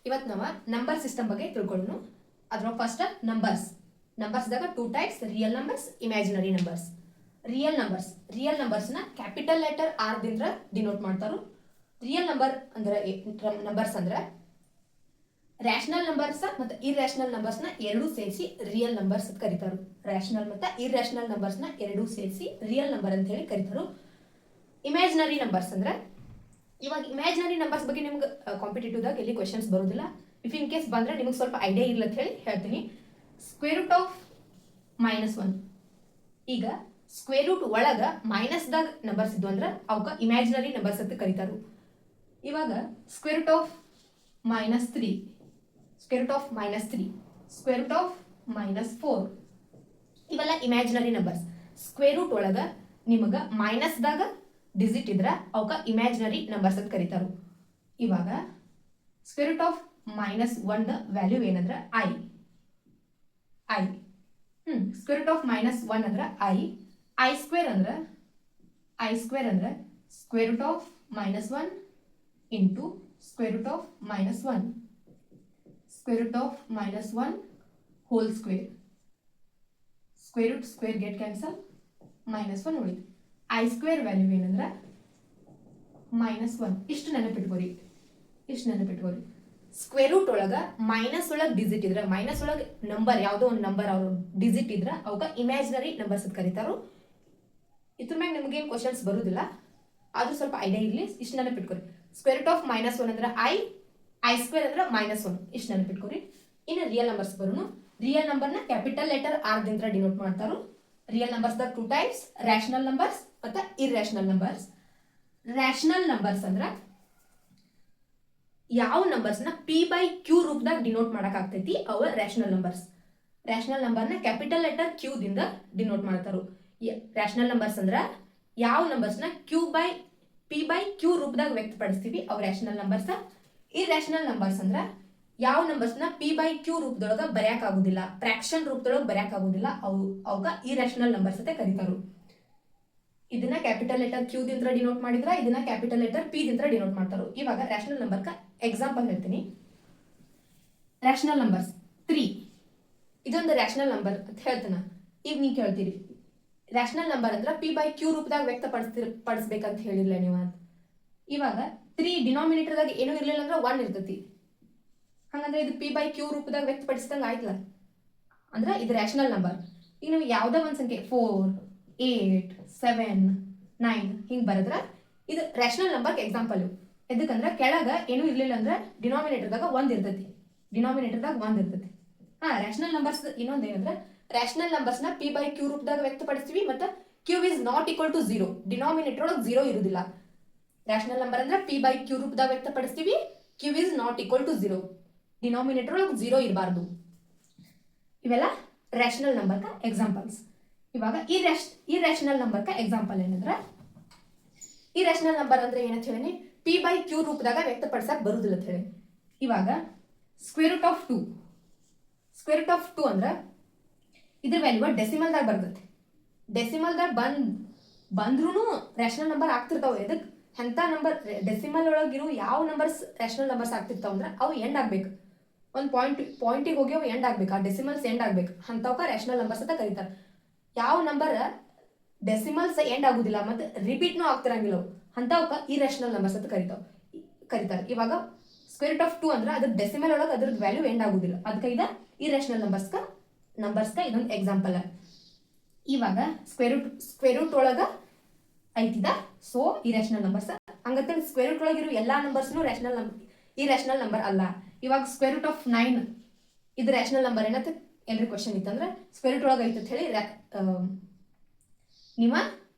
ಇವತ್ತು ನಾವು number system ಬಗ್ಗೆ ತಿಳ್ಕೊಳ್ಳೋಣ. ಅದ್ರ ಫಸ್ಟ್ ನಂಬರ್ಸ್ದಾಗ two types, real numbers, imaginary numbers. Real ನಂಬರ್ಸ್ನ ಕ್ಯಾಪಿಟಲ್ ಲೆಟರ್ ಆರ್ ದಿಂದ ಡಿನೋಟ್ ಮಾಡ್ತಾರೋ. ರಿಯಲ್ ನಂಬರ್ಸ್ ಅಂದ್ರೆ ರ್ಯಾಷನಲ್ ನಂಬರ್ಸ್ ಮತ್ತು ಇರ್ಯಾಷನಲ್ ನಂಬರ್ಸ್ನ ಎರಡೂ ಸೇರಿಸಿ ರಿಯಲ್ ನಂಬರ್ಸ್ ಅಂತ ಕರೀತಾರೆ. ರ್ಯಾಷನಲ್ ಮತ್ತು ಇರ್ಯಾಷನಲ್ ನಂಬರ್ಸ್ನ ಎರಡೂ ಸೇರಿಸಿ ರಿಯಲ್ ನಂಬರ್ ಅಂತ ಹೇಳಿ ಕರೀತಾರೆ. ಇಮ್ಯಾಜಿನರಿ ನಂಬರ್ಸ್ ಅಂದ್ರೆ ಇವಾಗ ಇಮ್ಯಾಜಿನರಿ ನಂಬರ್ಸ್ ಬಗ್ಗೆ ನಿಮ್ಗೆ ಕಾಂಪಿಟೇಟಿವ್ದಾಗ ಎಲ್ಲಿ ಕ್ವೆಶನ್ಸ್ ಬರೋದಿಲ್ಲ. ಇಫ್ ಇನ್ ಕೇಸ್ ಬಂದ್ರೆ ನಿಮಗೆ ಸ್ವಲ್ಪ ಐಡಿಯಾ ಇರ್ಲಿ ಅಂತ ಹೇಳಿ ಹೇಳ್ತೀನಿ. Square root of -1. ಈಗ ಸ್ಕ್ವೇರ್ ರೂಟ್ ಒಳಗ ಮೈನಸ್ದಾಗ ನಂಬರ್ಸ್ ಇದ್ವು ಅಂದ್ರೆ ಅವಕ್ಕೆ ಇಮ್ಯಾಜಿನರಿ ನಂಬರ್ಸ್ ಅಂತ ಕರೀತಾರೆ. ಇವಾಗ square root of -3, square root of -3, square root of -4 ಇವೆಲ್ಲ ಇಮ್ಯಾಜಿನರಿ ನಂಬರ್ಸ್. ಸ್ಕ್ವೇರ್ ರೂಟ್ ಒಳಗ ನಿಮಗೆ ಮೈನಸ್ದಾಗ ಡಿಜಿಟ್ ಇದ್ರ ಅವಕ್ಕೆ ಇಮ್ಯಾಜಿನರಿ ನಂಬರ್ಸ್ ಅಂತ ಕರೀತಾರೆ. ಇವಾಗ ಸ್ಕ್ವೇರ್ ರೂಟ್ ಆಫ್ -1 ವ್ಯಾಲ್ಯೂ ಏನಂದ್ರೆ ಐ. ಸ್ಕ್ವೇರ್ ರೂಟ್ ಆಫ್ -1 ಅಂದ್ರೆ ಐ ಸ್ಕ್ವೇರ್ ಅಂದ್ರೆ square root of -1 into square root of -1, square root of -1 whole square. Square get cancel, -1 ಉಳಿತು. ಐ ಸ್ಕ್ವೇರ್ ವ್ಯಾಲ್ಯೂ ಏನಂದ್ರೆ -1. ಇಷ್ಟು ನೆನಪಿಟ್ಕೋರಿ. ಸ್ಕ್ವೇರ್ ರೂಟ್ ಒಳಗ ಮೈನಸ್ ಒಳಗೆ ಡಿಜಿಟ್ ಇದ್ರೆ, ಮೈನಸ್ ಒಳಗೆ ನಂಬರ್ ಯಾವುದೋ ಒಂದು ನಂಬರ್ ಅವ್ರ ಡಿಜಿಟ್ ಇದ್ರೆ ಅವಕ್ಕೆ ಇಮ್ಯಾಜಿನರಿ ನಂಬರ್ಸ್ ಅಂತ ಕರೀತಾರೋ. ಇದ್ರ ಮ್ಯಾಗ ನಿಮ್ಗೇನು ಕ್ವಶನ್ಸ್ ಬರುದಿಲ್ಲ, ಆದ್ರೂ ಸ್ವಲ್ಪ ಐಡಿಯಾ ಇರಲಿ. ಇಷ್ಟು ನೆನಪಿಟ್ಕೋರಿ. ಸ್ಕ್ವೇರ್ ರೂಟ್ ಆಫ್ -1 ಅಂದ್ರೆ ಐ ಸ್ಕ್ವೇರ್ ಅಂದ್ರೆ -1. ಇಷ್ಟು ನೆನಪಿಟ್ಕೋರಿ. ಇನ್ನು ರಿಯಲ್ ನಂಬರ್ಸ್ ಬರೋಣ. ರಿಯಲ್ ನಂಬರ್ನ ಕ್ಯಾಪಿಟಲ್ ಲೆಟರ್ ಆರ್ ದಿಂದ ಡಿನೋಟ್ ಮಾಡ್ತಾರೋ. ರಿಯಲ್ ನಂಬರ್ಸ್ದಾಗ ಟೂ ಟೈಪ್ಸ್, ರ್ಯಾಷನಲ್ ನಂಬರ್ಸ್ ಮತ್ತು ಇರ್ಯಾಷನಲ್ ನಂಬರ್ಸ್. ರ್ಯಾಷನಲ್ ನಂಬರ್ಸ್ ಅಂದ್ರೆ ಯಾವ ನಂಬರ್ಸ್ನ P/Q ರೂಪದಾಗ ಡಿನೋಟ್ ಮಾಡಕ್ ಆಗ್ತೈತಿ ಅವ ರ್ಯಾಷನಲ್ ನಂಬರ್ಸ್. ರ್ಯಾಷನಲ್ ನಂಬರ್ನ ಕ್ಯಾಪಿಟಲ್ ಲೆಟರ್ ಕ್ಯೂ ದಿಂದ ಡಿನೋಟ್ ಮಾಡ್ತಾರೋ. ರ್ಯಾಷನಲ್ ನಂಬರ್ಸ್ ಅಂದ್ರೆ ಯಾವ ನಂಬರ್ಸ್ನ P/Q ರೂಪದಾಗ ವ್ಯಕ್ತಪಡಿಸ್ತೀವಿ ಅವು ರ್ಯಾಷನಲ್ ನಂಬರ್ಸ್. ಇರ್ಯಾಷನಲ್ ನಂಬರ್ಸ್ ಅಂದ್ರೆ ಯಾವ ನಂಬರ್ಸ್ನ P/Q ರೂಪದೊಳಗ ಬರೆಯಕ್ ಆಗುದಿಲ್ಲ, ಫ್ರಾಕ್ಷನ್ ರೂಪದೊಳಗೆ ಬರೆಯಕ್ ಆಗುದಿಲ್ಲ, ಅವಕ್ಕ ಇರ್ಯಾಷನಲ್ ನಂಬರ್ಸ್ ಅಂತ ಕರೀತಾರೋ. ಇದನ್ನ ಕ್ಯಾಪಿಟಲ್ ಲೆಟರ್ ಕ್ಯೂ ದಿಂದ ಡಿನೋಟ್ ಮಾಡಿದ್ರ, ಇದನ್ನ ಕ್ಯಾಪಿಟಲ್ ಲೆಟರ್ ಪಿ ದಿಂದ ಡಿನೋಟ್ ಮಾಡ್ತಾರೋ. ಇವಾಗ ರ್ಯಾಷನಲ್ ನಂಬರ್ಕ ಎಕ್ಸಾಂಪಲ್ ಹೇಳ್ತೀನಿ. ರ್ಯಾಷನಲ್ ನಂಬರ್ಸ್ 3 ಇದೊಂದು ರ್ಯಾಷನಲ್ ನಂಬರ್ ಅಂತ ಹೇಳ್ತಾನ. ಈಗ ನೀವು ಕೇಳ್ತೀರಿ ರ್ಯಾಷನಲ್ ನಂಬರ್ ಅಂದ್ರೆ P/Q ರೂಪದಾಗ ವ್ಯಕ್ತಪಡಿಸ್ಬೇಕಂತ ಹೇಳಿಲ್ಲ ನೀವು ಅಂತ. ಇವಾಗ 3 ಡಿನಾಮಿನೇಟರ್ದಾಗ ಏನೂ ಇರಲಿಲ್ಲ ಅಂದ್ರೆ 1 ಇರ್ತೈತಿ. ಹಂಗಂದ್ರೆ ಇದು P/Q ರೂಪದಾಗ ವ್ಯಕ್ತಪಡಿಸಿದಂಗೆ ಆಯ್ತಲ್ಲ, ಅಂದ್ರೆ ಇದು ರ್ಯಾಷನಲ್ ನಂಬರ್. ಈಗ ನೀವು ಯಾವುದೋ ಒಂದು ಸಂಖ್ಯೆ 4, 8, 7, 9 ಹಿಂಗೆ ಬರೆದ್ರೆ ಇದು ರ್ಯಾಷನಲ್ ನಂಬರ್ಗೆ ಎಕ್ಸಾಂಪಲ್. ಎದಕ್ಕಂದ್ರೆ ಕೆಳಗ ಏನೂ ಇರಲಿಲ್ಲ ಅಂದ್ರೆ ಡಿನಾಮಿನೇಟರ್ದಾಗ 1 ಇರ್ತೈತಿ. ರ್ಯಾಷನಲ್ ನಂಬರ್ಸ್ ಇನ್ನೊಂದು ಏನಂದ್ರೆ ರ್ಯಾಷನಲ್ ನಂಬರ್ಸ್ನ P/Q ರೂಪದಾಗ ವ್ಯಕ್ತಪಡಿಸ್ತೀವಿ ಮತ್ತು Q is not equal to 0. Denominator ಒಳಗೆ 0 ಇರುವುದಿಲ್ಲ. ರ್ಯಾಷನಲ್ ನಂಬರ್ ಅಂದ್ರೆ P/Q ರೂಪದಾಗ ವ್ಯಕ್ತಪಡಿಸ್ತೀವಿ, Q is not equal to 0. Denominator ಒಳಗೆ 0 ಇರಬಾರ್ದು. ಇವೆಲ್ಲ ರ್ಯಾಷನಲ್ ನಂಬರ್ಕ ಎಕ್ಸಾಂಪಲ್ಸ್. ಇವಾಗ ಇರ್ಯಾಷನಲ್ ನಂಬರ್ಕ ಎಕ್ಸಾಂಪಲ್ ಏನಂದ್ರೆ, ಇರ್ಯಾಷನಲ್ ನಂಬರ್ ಅಂದ್ರೆ ಏನಂತ ಹೇಳಿ P/Q ರೂಪದಾಗ ವ್ಯಕ್ತಪಡಿಸಕ್ ಬರುದಿಲ್ಲ ಅಂತ ಹೇಳಿ. ಇವಾಗ ಸ್ಕ್ವೇರ್ ರೂಟ್ ಆಫ್ 2 ಅಂದ್ರೆ ಇದ್ರ ವ್ಯಾಲ್ಯೂ ಡೆಸಿಮಲ್ದಾಗ ಬರ್ತೈತಿ. ಡೆಸಿಮಲ್ದಾಗ ಬಂದ್ರೂ ರ್ಯಾಷನಲ್ ನಂಬರ್ ಆಗ್ತಿರ್ತಾವೆ. ಎದಕ್ಕೆ ಎಂಥ ನಂಬರ್ ಡೆಸಿಮಲ್ ಒಳಗಿರೋ ಯಾವ ನಂಬರ್ಸ್ ರ್ಯಾಷನಲ್ ನಂಬರ್ಸ್ ಆಗ್ತಿರ್ತಾವ ಅಂದ್ರೆ ಅವು ಎಂಡ್ ಆಗ್ಬೇಕು. ಒಂದು ಪಾಯಿಂಟಿಗೆ ಹೋಗಿ ಅವು ಎಂಡ್ ಆಗ್ಬೇಕು, ಆ ಡೆಸಿಮಲ್ಸ್ ಎಂಡ್ ಆಗ್ಬೇಕು. ಅಂಥವಕ್ಕೆ ರ್ಯಾಷನಲ್ ನಂಬರ್ಸ್ ಅಂತ ಕರೀತಾರೆ. ಯಾವ ನಂಬರ್ ಡೆಸಿಮಲ್ಸ್ ಎಂಡ್ ಆಗುದಿಲ್ಲ ಮತ್ತು ರಿಪೀಟ್ನೂ ಆಗ್ತಿರಂಗಿಲ್ಲ ಅಂಥವಕ್ಕೆ ಇರ್ಯಾಷನಲ್ ನಂಬರ್ಸ್ ಅಂತ ಕರೀತಾರೆ. ಇವಾಗ ಸ್ಕ್ವೇರ್ ರೂಟ್ ಆಫ್ 2 ಅಂದ್ರೆ ಅದ್ರ ಡೆಸಿಮಲ್ ಒಳಗೆ ಅದ್ರದ್ದು ವ್ಯಾಲ್ಯೂ ಎಂಡ್ ಆಗುದಿಲ್ಲ, ಅದಕ್ಕೆ ಇದು ಇರ್ಯಾಷನಲ್ ನಂಬರ್ಸ್ಕ ಇದೊಂದು ಎಕ್ಸಾಂಪಲ್. ಇವಾಗ ಸ್ಕ್ವೇರ್ ರೂಟ್ ಒಳಗೆ ಐತಿದ, ಸೊ ಇರ್ಯಾಷನಲ್ ನಂಬರ್ಸ್. ಹಂಗಂತ ಸ್ಕ್ವೇರ್ ರೂಟ್ ಒಳಗಿರೋ ಎಲ್ಲಾ ನಂಬರ್ಸ್ನು ಇರ್ಯಾಷನಲ್ ನಂಬರ್ ಅಲ್ಲ. ಇವಾಗ ಸ್ಕ್ವೇರ್ ರೂಟ್ ಆಫ್ 9 ಇದು ರ್ಯಾಷನಲ್ ನಂಬರ್ ಏನಂತ ಏನ್ರಿ ಕ್ವಶನ್ ಇತ್ತಂದ್ರೆ ಸ್ಕ್ವೇರ್ ರೂಟ್ ಒಳಗೆ ಐತೆ ಅಂತ ಹೇಳಿ ನೀವು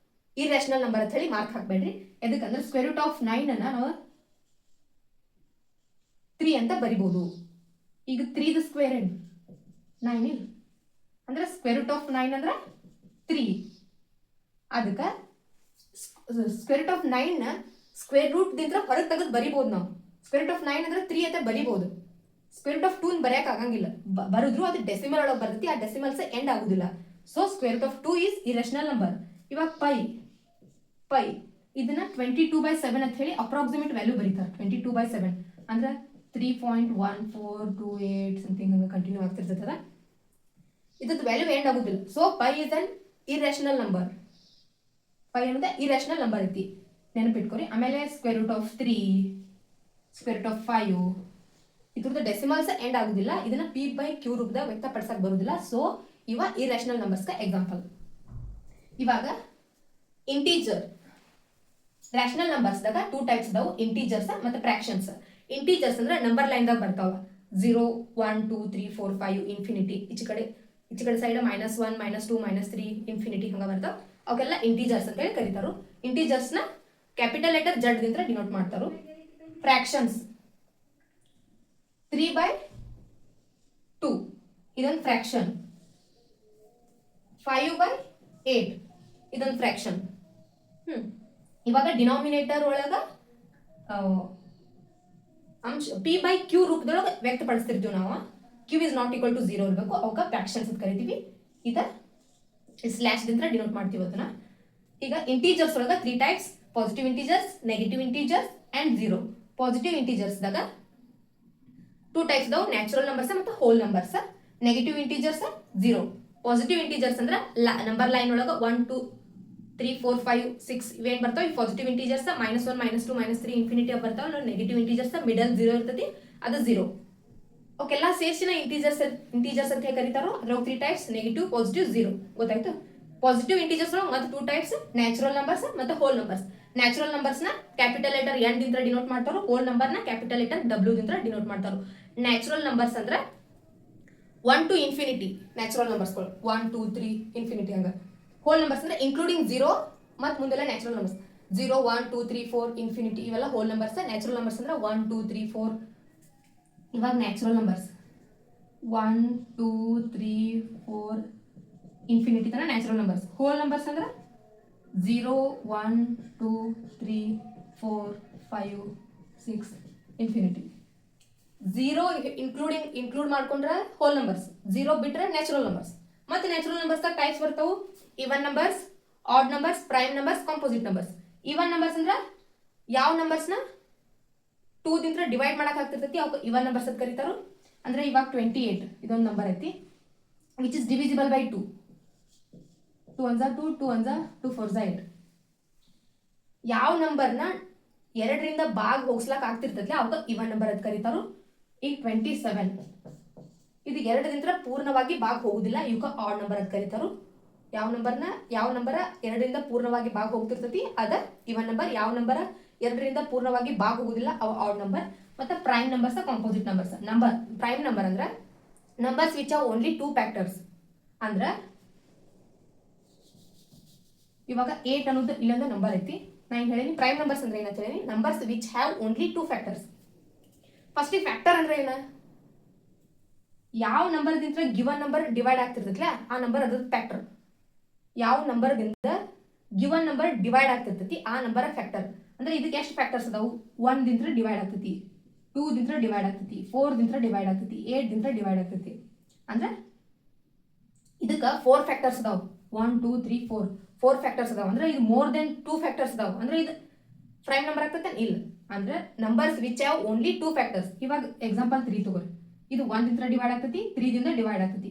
ಇರ್ಯಾಷನಲ್ ನಂಬರ್ ಅಂತ ಹೇಳಿ ಮಾರ್ಕ್ ಹಾಕ್ಬೇಡ್ರಿ. ಎದಕ್ಕಂದ್ರೆ ಸ್ಕ್ವೇರ್ ರೂಟ್ ಆಫ್ 9 ಅನ್ನ ನಾವು 3 ಅಂತ ಬರಿಬಹುದು. ಈಗ 3 ಸ್ಕ್ವೇರ್ 9 ಇಲ್ಲ ಅಂದ್ರೆ ಸ್ಕ್ವೇರ್ ರೂಟ್ ಆಫ್ 9 ಅಂದ್ರೆ 3. ಅದಕ್ಕೆ square root of 9 square root ದಿಂದ ಹೊರಗೆ ತೆಗೆದು ಬರಿಬಹುದು ನಾವು. ಸ್ಕ್ವೇರ್ ರೂಟ್ ಆಫ್ 9 ಅಂದ್ರೆ 3 ಅಂತ ಬರಿಬಹುದು. ಸ್ಕ್ವೇರ್ ರೂಟ್ ಆಫ್ 2 ಬರೆಯಕ್ ಆಗಂಗಿಲ್ಲ, ಬರೆದ್ರು ಅದು ಡೆಸಿಮಲ್ ಒಳಗೆ ಬರ್ತೈತಿ, ಆ ಡೆಸಿಮಲ್ಸ್ ಎಂಡ್ ಆಗುದಿಲ್ಲ. So square root of 2 is irrational number. ಇವಾಗ ಪೈ ಇದನ್ನ 22/7 ಅಂತ ಹೇಳಿ ಅಪ್ರಾಕ್ಸಿಮೇಟ್ ವ್ಯಾಲ್ಯೂ ಬರೀತಾರೆ. 22/7 ಅಂದ್ರೆ 3.1428 ಸಮಥಿಂಗ್ ಹಂಗೆ ಕಂಟಿನ್ಯೂ ಆಗ್ತಿರ್ತದ. ಇದ್ರದ್ದು ವ್ಯಾಲ್ಯೂ ಎಂಡ್ ಆಗುದಿಲ್ಲ. So pi is an irrational number. Pi ಅನ್ನೋದು ಇರ್ಯಾಷನಲ್ ನಂಬರ್ ಐತಿ, ನೆನಪಿಟ್ಕೊರಿ. ಆಮೇಲೆ √3, √5 ಇದ್ರದ್ದು ಡೆಸಿಮಲ್ಸ್ ಎಂಡ್ ಆಗುದಿಲ್ಲ. ಇದನ್ನ p/q ರೂಪದಾಗ ವ್ಯಕ್ತಪಡಿಸಕ್ ಬರುದಿಲ್ಲ. ಸೊ ಇವ ಇರ್ಯಾಷನಲ್ ನಂಬರ್ಸ್ಗೆ ಎಕ್ಸಾಂಪಲ್. ಇವಾಗ ಇಂಟೀಜರ್ ರ್ಯಾಷನಲ್ ನಂಬರ್ಸ್ದಾಗ 2 ಟೈಪ್ಸ್ ಅದಾವು, ಇಂಟೀಜರ್ಸ್ ಮತ್ತೆ ಫ್ರಾಕ್ಷನ್ಸ್. ಇಂಟೀಜರ್ಸ್ ಅಂದ್ರೆ ನಂಬರ್ ಲೈನ್ದಾಗ ಬರ್ತಾವ 0, 1, 2, 3, 4, 5 ಇನ್ಫಿನಿಟಿ. ಈಚೆ ಕಡೆ ಸೈಡ್ -1, -2, -3 ಇನ್ಫಿನಿಟಿ ಹಂಗ ಬರ್ತಾವ. ಅವೆಲ್ಲ ಇಂಟೀಜರ್ಸ್ ಅಂತ ಹೇಳಿ ಕರೀತಾರು. ಇಂಟೀಜರ್ಸ್ ನ ಕ್ಯಾಪಿಟಲ್ ಲೆಟರ್ Z ದಿಂದ ಡಿನೋಟ್ ಮಾಡ್ತಾರು. ಫ್ರಾಕ್ಷನ್ಸ್ 3/2 ಇದೊಂದು ಫ್ರಾಕ್ಷನ್, 5/8 ಇದೊಂದು ಫ್ರಾಕ್ಷನ್. ಇವಾಗ ಡಿನಾಮಿನೇಟರ್ ಒಳಗ ಅಂಶ p/q ರೂಪದೊಳಗೆ ವ್ಯಕ್ತಪಡಿಸ್ತಿರ್ತೀವಿ ನಾವು. q is not equal to 0 ಇರಬೇಕು, ಅವಕ್ಕ ಫ್ರಾಕ್ಷನ್ಸ್ ಅಂತ ಕರಿತೀವಿ. ಇದ ಸ್ಲ್ಯಾಶ್ ದಿಂದ ಡಿನೋಟ್ ಮಾಡ್ತೀವಿ ಅದನ್ನ. ಈಗ ಇಂಟೀಜರ್ಸ್ ಒಳಗ 3 types: positive integers, negative integers and 0. Positive integers ದಾಗ 2 ಟೈಪ್ಸ್ ಅದಾವ, ನ್ಯಾಚುರಲ್ ನಂಬರ್ಸ್ ಮತ್ತು hole numbers. Negative integers 0. Positive integers ಅಂದ್ರೆ ನಂಬರ್ ಲೈನ್ ಒಳಗ 1, 2, 3, 4, 5, 6 ಇವೇನ್ ಬರ್ತಾವ ಈ ಪಾಸಿಟಿವ್ ಇಂಟೀಜರ್ಸ್. -1, -2, -3 ಇನ್ಫಿನಿಟಿ ಬರ್ತಾವ. ನೆಗೆಟಿವ್ ಇಂಟೀಜರ್ಸ್ ಮಿಡಲ್ 0 ಇರ್ತೈತಿ, ಅದು 0. ಓಕೆಲ್ಲ ಸೇರ್ಸಿನ ಇಂಟೀಜರ್ಸ್ ಅಂತ ಹೇಳಿ ಕರೀತಾರೋ. ಅದ್ರಾಗ 3 ಟೈಪ್ಸ್: ನೆಗೆಟಿವ್, ಪಾಸಿಟಿವ್, 0. ಗೊತ್ತಾಯ್ತು. ಪಾಸಿಟಿವ್ ಇಂಟೀಜರ್ಸ್ ಮತ್ತೆ 2 ಟೈಪ್ಸ್: ನ್ಯಾಚುರಲ್ ನಂಬರ್ಸ್ ಮತ್ತೆ ಹೋಲ್ ನಂಬರ್ಸ್. ನ್ಯಾಚುರಲ್ ನಂಬರ್ಸ್ ನ ಕ್ಯಾಪಿಟಲ್ ಲೆಟರ್ N ದಿಂದ ಡಿನೋಟ್ ಮಾಡ್ತಾರೋ. ಹೋಲ್ ನಂಬರ್ ನ ಕ್ಯಾಪಿಟಲ್ ಲೆಟರ್ W ದಿಂದ ಡಿನೋಟ್ ಮಾಡ್ತಾರೋ. ನ್ಯಾಚುರಲ್ ನಂಬರ್ಸ್ ಅಂದ್ರೆ 1 to ಇನ್ಫಿನಿಟಿ ನ್ಯಾಚುರಲ್ ನಂಬರ್ಸ್ಗಳು 1, 2, 3 ಇನ್ಫಿನಿಟಿ ಹಂಗ. ಹೋಲ್ ನಂಬರ್ಸ್ ಅಂದ್ರೆ ಇನ್ಕ್ಲೂಡಿಂಗ್ 0 ಮತ್ತು ಮುಂದೆಲ್ಲ ನ್ಯಾಚುರಲ್ ನಂಬರ್ಸ್ 0, 1, 2, 3, 4 ಇನ್ಫಿನಿಟಿ ಇವೆಲ್ಲ ಹೋಲ್ ನಂಬರ್ಸ್. ನ್ಯಾಚುರಲ್ ನಂಬರ್ಸ್ ಅಂದ್ರೆ 1, 2, 3, 4. ಇವಾಗ ನ್ಯಾಚುರಲ್ ನಂಬರ್ಸ್ 1, 2, 3, 4 ಇನ್ಫಿನಿಟಿ ತನ ನ್ಯಾಚುರಲ್ ನಂಬರ್ಸ್. ಹೋಲ್ ನಂಬರ್ಸ್ ಅಂದ್ರೆ 0, 1, 2, 3, 4, 5, 6 ಇನ್ಫಿನಿಟಿ. 0 ಇನ್ಕ್ಲೂಡ್ ಮಾಡ್ಕೊಂಡ್ರೆ ಹೋಲ್ ನಂಬರ್ಸ್, 0 ಬಿಟ್ರೆ ನ್ಯಾಚುರಲ್ ನಂಬರ್ಸ್. ಮತ್ತೆ ನ್ಯಾಚುರಲ್ ನಂಬರ್ಸ್ ಟೈಪ್ಸ್ ಬರ್ತಾವು: even numbers, add numbers, prime numbers, composite numbers. Even numbers ಅಂದ್ರೆ ಯಾವ ನಂಬರ್ಸ್ನ 2 ದಿಂದ ಡಿವೈಡ್ ಮಾಡಕ್ ಆಗ್ತಿರ್ತೈತಿ ಅವಕ್ಕೆ ಈವನ್ ನಂಬರ್ಸ್ ಅಂತ ಕರೀತಾರು. ಅಂದ್ರೆ ಇವಾಗ 28 ಇದೊಂದು ನಂಬರ್ ಐತಿ, ವಿಚ್ ಇಸ್ ಡಿವಿಸಿಬಲ್ ಬೈ 2. 2 1 2, 2 1 2, 4 8. ಯಾವ ನಂಬರ್ನ 2 ರಿಂದ ಭಾಗ ಹೋಗ್ಸ್ಲಾಕ್ ಆಗ್ತಿರ್ತೈತಿ ಅವಕ್ಕೆ ಈವನ್ ನಂಬರ್ ಅಂತ ಕರೀತಾರು. ಈಗ 27 ಇದು 2 ರಿಂದ ಪೂರ್ಣವಾಗಿ ಭಾಗ ಹೋಗುದಿಲ್ಲ, ಇವಕ್ಕೆ ಆಡ್ ನಂಬರ್ ಅಂತ ಕರೀತಾರು. ಯಾವ ನಂಬರ್ 2 ರಿಂದ ಪೂರ್ಣವಾಗಿ ಭಾಗ ಹೋಗ್ತಿರ್ತೈತಿ ಅದ ಈವನ್ ನಂಬರ್. ಯಾವ ನಂಬರ್ 2 ರಿಂದ ಪೂರ್ಣವಾಗಿ ಭಾಗ ಹೋಗುದಿಲ್ಲ ಅವ ಆಡ್ ನಂಬರ್. ಮತ್ತೆ prime numbers, composite numbers. Prime number ಅಂದ್ರೆ numbers which have only 2 factors. ಅಂದ್ರೆ ಇವಾಗ 8 ಅನ್ನೋದು ಇಲ್ಲೊಂದು ನಂಬರ್ ಐತಿ, ನಾನು ಹೇಳೀನಿ. ಪ್ರೈಮ್ ನಂಬರ್ಸ್ ಅಂದ್ರೆ ಏನಂತ ಹೇಳಿ, numbers which have only 2 factors. First factor ಅಂದ್ರೆ ಏನ, ಯಾವ ನಂಬರ್ದಿಂದ ಗಿವನ್ ನಂಬರ್ ಡಿವೈಡ್ ಆಗ್ತಿರ್ತೈತಿಲ್ಲ ಆ ನಂಬರ್ ಅದ್ರ ಫ್ಯಾಕ್ಟರ್. ಯಾವ ನಂಬರ್ದಿಂದ ಗಿವನ್ ನಂಬರ್ ಡಿವೈಡ್ ಆಗ್ತಿರ್ತೈತಿ ಆ ನಂಬರ್ ಫ್ಯಾಕ್ಟರ್. ಅಂದ್ರೆ ಇದಕ್ಕೆ ಎಷ್ಟು ಫ್ಯಾಕ್ಟರ್ಸ್ ಅದಾವು? 1 ದಿಂದ ಡಿವೈಡ್ ಆಗ್ತೈತಿ, 2 ದಿಂದ ಡಿವೈಡ್ ಆಗ್ತೈತಿ, 4 ದಿಂದ ಡಿವೈಡ್ ಆಗ್ತೈತಿ, 8 ದಿಂದ ಡಿವೈಡ್ ಆಗ್ತೈತಿ. ಅಂದ್ರೆ ಇದಕ್ಕೆ 4 ಫ್ಯಾಕ್ಟರ್ಸ್ ಅದಾವು. 1, 2, 3, 4 ಫ್ಯಾಕ್ಟರ್ಸ್ ಅದಾವ. ಅಂದ್ರೆ ಇದು ಮೋರ್ ದೆನ್ 2 ಫ್ಯಾಕ್ಟರ್ಸ್ ಅದಾವ. ಅಂದ್ರೆ ಇದು ಪ್ರೈಮ್ ನಂಬರ್ ಆಗ್ತೈತೆ ಇಲ್ಲ. ಅಂದ್ರೆ numbers which have only 2 factors. ಇವಾಗ ಎಕ್ಸಾಂಪಲ್ 3 ತಗೋರಿ. ಇದು 1 ದಿಂದ ಡಿವೈಡ್ ಆಗ್ತೈತಿ, 3 ದಿಂದ ಡಿವೈಡ್ ಆಗ್ತೈತಿ.